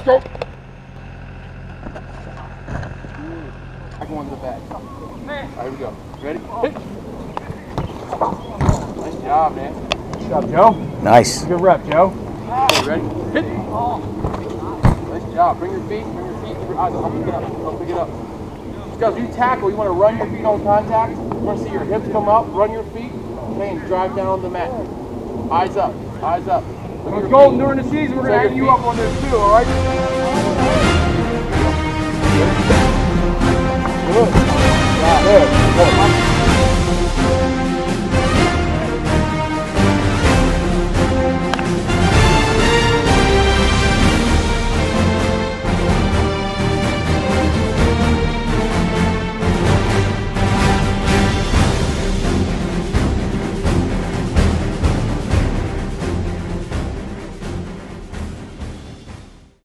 Go. I can one to the back. All right, here we go. Ready? Hit. Nice job, man. Good job, Joe. Nice. Good rep, Joe. Okay, ready? Hit. Nice job. Bring your feet. Bring your feet. I'll pick it up. I'll pick it up. Guys, you tackle. You want to run your feet on contact. You want to see your hips come up. Run your feet. Okay, and drive down the mat. Eyes up. Eyes up. Let's go. During the season, we're going to hang you up on this too, all right? Good. Good. Good.